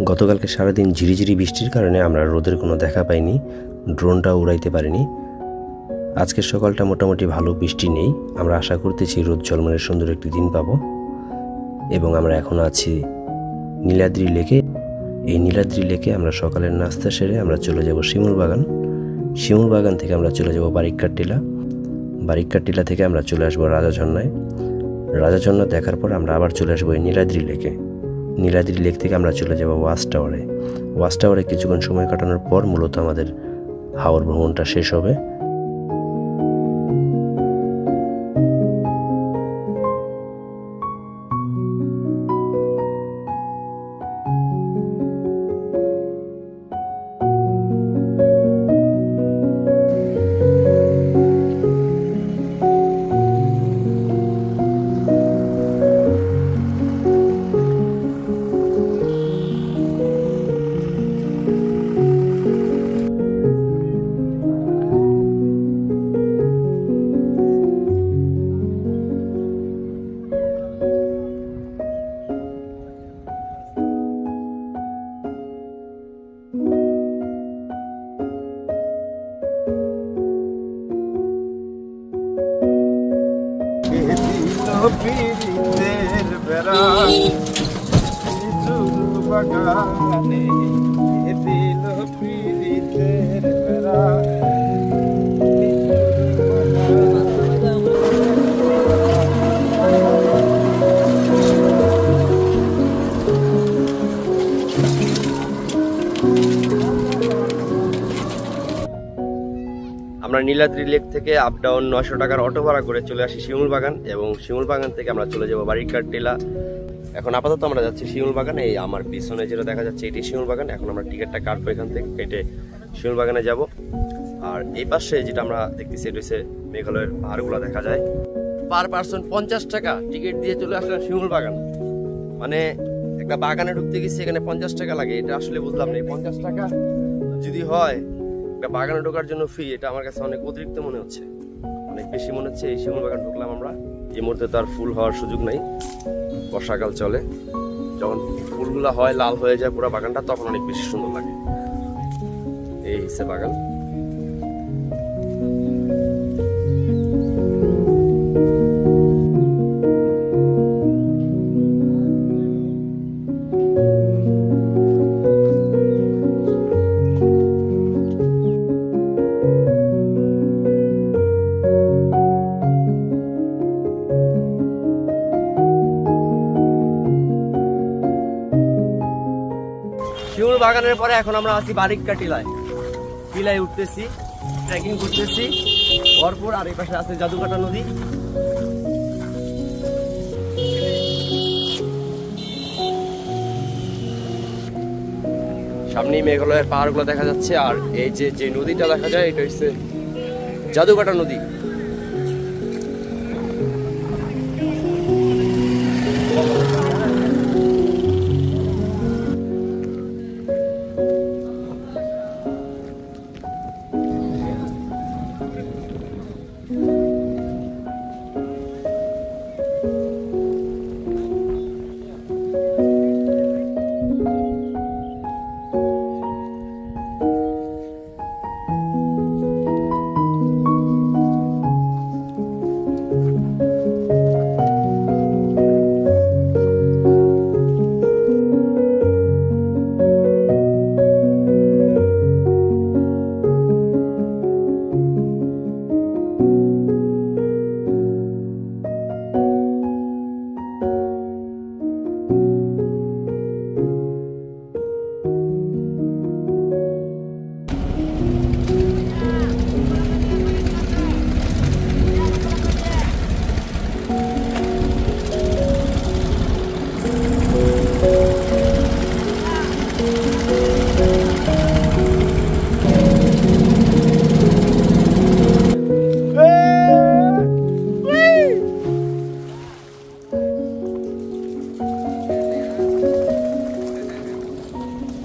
গতকালকে সারাদিন ঝিরিঝিরি বৃষ্টির কারণে আমরা রোদের কোনো দেখা পাইনি, ড্রোনটা উড়াইতে পারিনি। আজকের সকালটা মোটামুটি ভালো, বৃষ্টি নেই। আমরা আশা করতেছি রোদ ঝলমলের সুন্দর একটি দিন পাবো। এবং আমরা এখন আছি নীলাদ্রি লেকে। এই নীলাদ্রি লেকে আমরা সকালের নাস্তা সেরে আমরা চলে যাব শিমুল বাগান। শিমুল বাগান থেকে আমরা চলে যাব বারিককার টিলা। বারিককার টিলা থেকে আমরা চলে আসবো রাজা ঝর্ণায়। রাজা ঝর্ণা দেখার পর আমরা আবার চলে আসবো এই নীলাদ্রি লেকে। নীলাদ্রি লেক থেকে আমরা চলে যাব ওয়াচ টাওয়ারে। ওয়াচ টাওয়ারে কিছুক্ষণ সময় কাটানোর পর মূলত আমাদের হাওর ভ্রমণটা শেষ হবে। আমরা নীলাদ্রি লেক থেকে আপ ডাউন 900 টাকার অটো ভাড়া করে চলে আসি শিমুল বাগান, এবং শিমুল বাগান থেকে আমরা চলে যাব বারিককার টিলা। এখন আপাতত আমরা যাচ্ছি শিমুল বাগান। এই আমার পিছনে যেটা দেখা যাচ্ছে এটি শিমুল বাগান। এখন আমরা টিকিটটা কাটবো, এখান থেকে কেটে শিমুল বাগানে যাব। আর এই পাশে যেটা আমরা দেখতেছি এটা হচ্ছে মেঘালয়ের পাহাড়গুলো দেখা যায়। পার পার্সন 50 টাকা টিকিট দিয়ে চলে আসলাম শিমুল বাগান। মানে একটা বাগানে ঢুকতে গেছি, এখানে 50 টাকা লাগে। এটা আসলে বুঝলাম না, 50 টাকা যদি হয় একটা বাগানে ঢোকার জন্য ফি, এটা আমার কাছে অনেক অতিরিক্ত মনে হচ্ছে, অনেক বেশি মনে হচ্ছে। এই শিমুল বাগান ঢুকলাম আমরা। এই মুহূর্তে তার ফুল হওয়ার সুযোগ নাই, বর্ষাকাল চলে। যখন ফুলগুলা হয়, লাল হয়ে যায় পুরো বাগানটা, তখন অনেক বেশি সুন্দর লাগে। এই হচ্ছে বাগান। শিমুল বাগানের পরে এখন আমরা আছি বারিককার টিলায়। টিলায় উঠতেছি, ট্রেকিং করতেছি ভরপুর। আর এই পাশে আছে জাদুকাটা নদী। সামনেই মেঘালয়ের পাহাড়গুলো দেখা যাচ্ছে। আর এই যে নদীটা দেখা যায় এটা হচ্ছে জাদুকাটা নদী।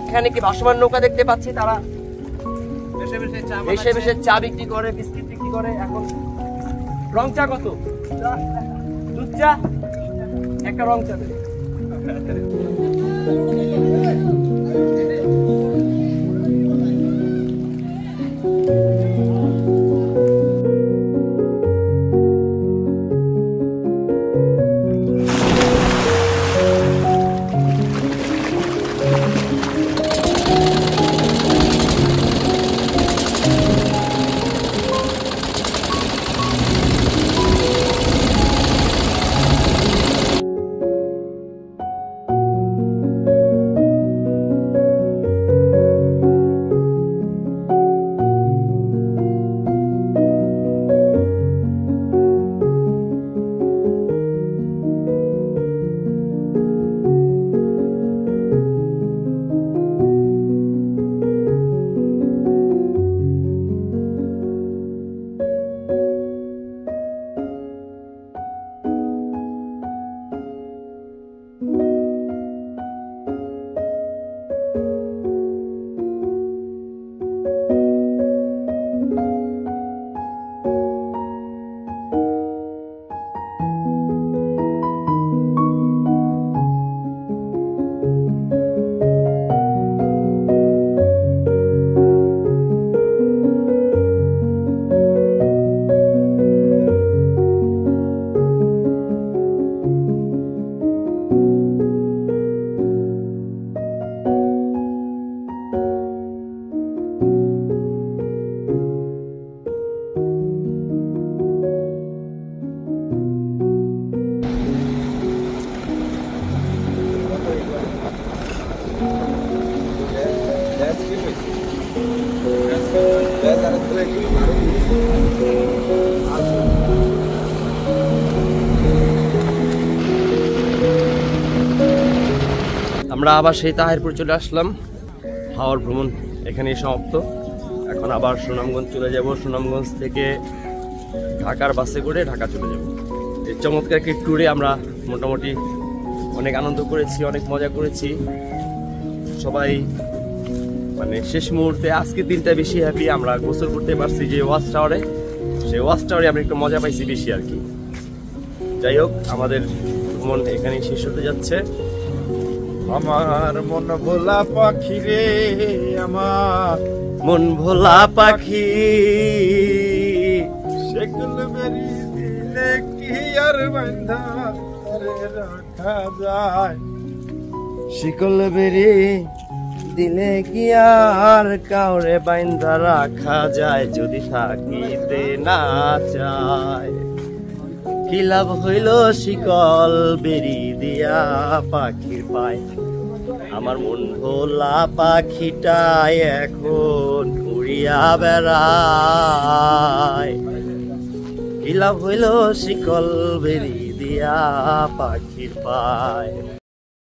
এখানে কি ভাসমান নৌকা দেখতে পাচ্ছি, তারা বেশে বেশে চা বিক্রি করে, বিস্কিট বিক্রি করে। এখন রং চা কত? দুধ চা একটা রং চা দেবে। আমরা আবার সেই তাহিরপুর চলে আসলাম। হাওড় ভ্রমণ এখানেই সমাপ্ত। এখন আবার সুনামগঞ্জ চলে যাব। সুনামগঞ্জ থেকে ঢাকার বাসে করে ঢাকা চলে যাব। এই চমৎকার একটি ট্যুরে আমরা মোটামুটি অনেক আনন্দ করেছি, অনেক মজা করেছি সবাই। মানে শেষ মুহূর্তে আজকের দিনটা বেশি হ্যাপি, আমরা গোসল করতে পারছি যে ওয়াচ টাওয়ারে, সেই ওয়াচ টাওয়ারে আমরা একটু মজা পাইছি বেশি আর কি। যাই হোক, আমাদের ভ্রমণ এখানেই শেষ হতে যাচ্ছে। আমার মন ভোলা পাখি রে, আমার মন ভোলা পাখি, সেগুলো বেরি দিলে কি আর বান্ধা রাখা যায়? শিকল বেরি দিলে কি আর কাউরে বাইন্ধা রাখা যায়? যদি থাকিতে না চায় কি লাভ হইল শিকল বেরি দিয়া পাখির পায়? আমার মন ভোলা পাখিটাই এখন উড়িয়া বেড়ায়। কি লাভ হইল শিকল বেরি দিয়া পাখির পায়?